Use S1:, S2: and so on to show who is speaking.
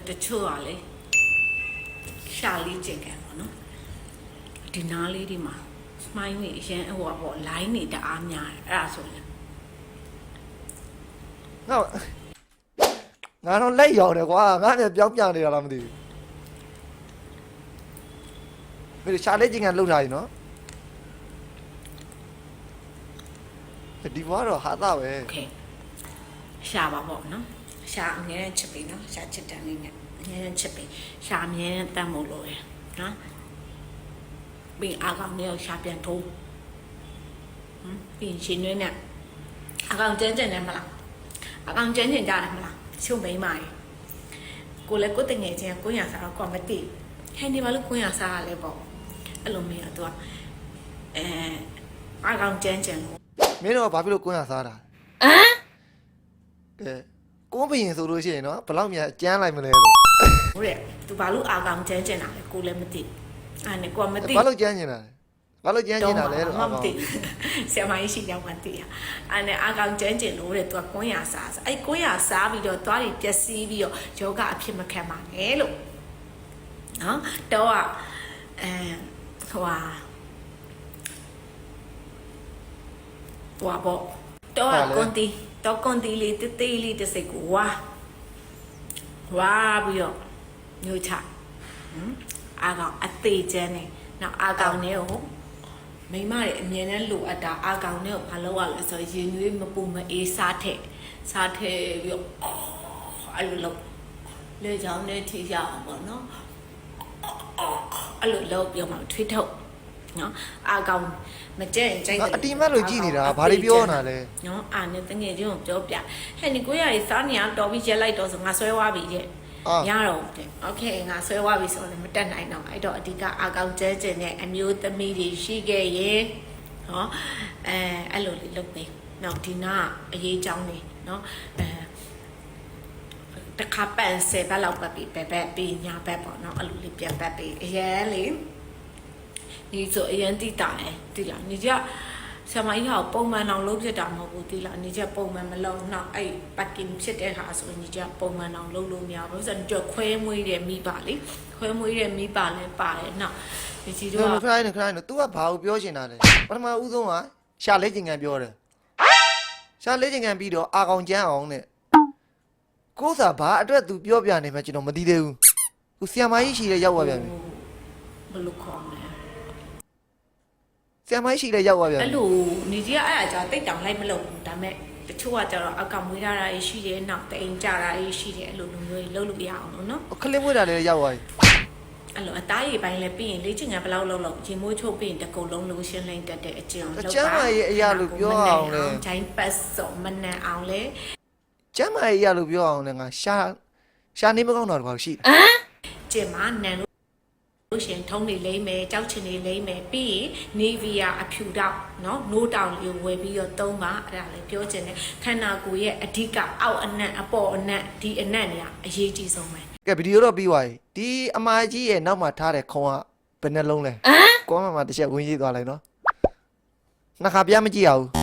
S1: တချို့ကလေရှာလေးကျင်ကန်ပေါ့နော်ဒီနားလေးဒီမှာမိုင်းနေအရင်ဟိုပေါ့လိုင်းနေတအားများအဲ့ဒါဆိုရင်
S2: ငါတော့လက်ရောက်တယ်ကွာငါလည်းပြောင်းပြန်နေတာလားမသိဘူးဒီရှာလေးချင်းကလှုပ်ထားပြီနော်ဒီဘွားတော့ဟာတာပဲ
S1: โอเคရှာပါပေါ့နော်ရှာအငဲချစ်ပြီနော်ရှာချစ်တန်းလေးနဲ့အငဲချစ်ပြီရှာအမြဲတမ်းမို့လို့ရနော်ပြီးအကောင်နဲ့ရှာပြန်ထိုးပြီးရှင်နွေးနဲ့အကောင်ကျန်းကျန်းနဲ့မလားအကောင်ကျန်းကျန်းကြတယ်မလားရှုံမိန်းမရေကိုလည်းကိုတငယ်ချင်းကိုရစားတော့ကောမတိဟဲ့ဒီဘာလို့ကိုရစားရလဲပေါ့အဲ့လိုမျိုးတော့အကောင်ကျန်းကျန်းလို့
S2: မင်းတော့ဘာဖြစ်လို့ကိုရစားတာကဲကိုဘရင်ဆိုလို့ရှိရင်နော်ဘယ်လောက်များကျန်းလိုက်မလဲလို့
S1: ဟုတ်တယ်သူဘာလို့အကောင်ကျန်းကျန်းတာလဲကိုလည်းမသိအဲ့နဲ့ကိုမသိ
S2: ဘာလို့ကျန်းကျင်တာလဲဘာလို့ကျန်းကျင်တာလဲလို့
S1: မသိဆရာမကြီးရှိရောက်မှသိရအဲ့နဲ့အကောင်ကျန်းကျင်လို့တဲ့သူကကွန်းရစားအဲ့ကွန်းရစားပြီးတော့သွားပြီးပျက်စီးပြီးတော့ယောဂအဖြစ်မခံပါနဲ့လို့နော်တော့ဟိုပေါ့တော့ကွန်တီလေးတေးသေးလေးတစ်စိတ်ကိုဝါပြီးတော့ညှို့ချအကောင်အသေးချမ်းနေနောက်အကောင်နဲ့ကိုမိမတွေအမြဲတမ်းလိုအပ်တာအကောင်နဲ့ကိုဘာလုပ်ရလဲဆိုရင်ရွေးမပူမအေးစားထည့်ပြီးတော့အဲ့လိုလုပ်လေချောင်းနဲ့ထိရအောင်ပေါ့နော်အဲ့လိုလုပ်ပြီးမှထွေးထုတ်နော်အကောင်မကြက်ရင်ကြိုက်တယ်
S2: အတီးမတ်လို့ကြည့်နေတာဘာတွေပြောနေတာလဲ
S1: နော်အာနဲ့တငယ်ချင်းကိုပြောပြဟဲ့ဒီကိုရည်စားနေရတော်ပြီးရက်လိုက်တော့ဆိုငါဆွဲသွားပြီတဲ့ရတော့တဲ့โอเคငါဆွဲသွားပြီဆိုတော့မတက်နိုင်တော့အဲ့တော့အဓိကအကောင်ကျဲကျင်နဲ့အမျိုးသမီးတွေရှိခဲ့ရင်နော်အဲ့လိုလေးလုပ်ပေးနောက်ဒီနာအရေးချောင်းနေနော်တခါပန်10ဘက်လောက်ပတ်ပြီးဘက်ပြီးညာဘက်ပေါ့နော်အဲ့လိုလေးပြန်ပတ်ပြီးအရင်လေဒီဆိုအရင်တိတာတယ်တိလားညီကဆရာမကြီးဟာပုံမှန်အောင်လုပ်ဖြစ်တာမဟုတ်ဘူးတိလားညီကပုံမှန်မလုပ်နောက်အဲ့ပတ်ကင်ဖြစ်တဲ့ဟာဆိုညီကပုံမှန်အောင်လုပ်လို့မရဘူးဆိုတော့ခွဲမွေးတယ်မိပါလေခွဲမွေးတဲ့မိပါလဲပါတယ်နောက်ဒီကြီးတော့
S2: ခရိုင်းတော့ तू ကဘာကိုပြောချင်တာလဲပထမဦးဆုံးကရှာလေးချင်းကန်ပြောတယ်ရှာလေးချင်းကန်ပြီးတော့အာကောင်ကျန်းအောင်တဲ့ကိုးစားဘာအတွက် तू ပြောပြနေမှကျွန်တော်မသိသေးဘူးခုဆီယမကြီးရှိတဲ့ရောက်သွားပြန်ပြီ
S1: ဘလို့ခေါ်လဲ
S2: ဆရာမရှိလဲရောက်သွားပြန်
S1: အဲ့လိုနေကြီးကအဲ့အကြောင်းတိတ်တောင်လိုက်မလုပ်ဘူးဒါမဲ့တချို့ကကျတော့အကောင်မွေးထားတာရှိတယ်နောက်တိမ်ကြတာရှိတယ်အဲ့လိုလူမျိုးတွေလုပ်လို့ရအောင်လို့နော်
S2: ခလင်းမွေးတာလည်းရောက်သွားပြီ
S1: အဲ့လိုအသားရည်ပိုင်းလည်းပြီးရင်လေ့ကျင့်ခန်းဘယ်လောက်လုပ်ရင်မိုးချုပ်ပြီးရင်တကုံလုံးလို့ရှင်းလိမ့်တတ်တဲ့အကျင့်
S2: လုပ်ပါကျမ်းမာရေးအရာလို့ပြောအောင်လေ
S1: ဂျိုင်းပတ်စုံမနန်အောင်လေ
S2: ကျမ်းမာရေးအရာလို့ပြောအောင်လေငါရှာနေမကောင်းတော့ဘာရှိ
S1: ကျင့်မှာနန်လို့ရှင်ထုံးနေလိမ့်မယ်ကြောက်ချင်နေလိမ့်မယ်ပြီးရင်နေဗီယာအဖြူတောက်เนาะနိုးတောင်လေးဝယ်ပြီးတော့သုံးပါအဲ့ဒါလည်းပြောချင်တယ်ခန္ဓာကိုယ်ရဲ့အဓိကအောက်အနက်အပေါ်အနက်ဒီအနက်နေရအရေးကြီးဆုံးပဲ
S2: ကဲဗီဒီယိုတော့ပြီးသွားပြီဒီအမကြီးရဲ့နောက်မှာထားတဲ့ခုံကဘယ်နှလုံးလဲကောမမှာတစ်ချက်ဝင်ရေးသွားလိုက်နော်နှစ်ခါပြမကြည့်ရဘူး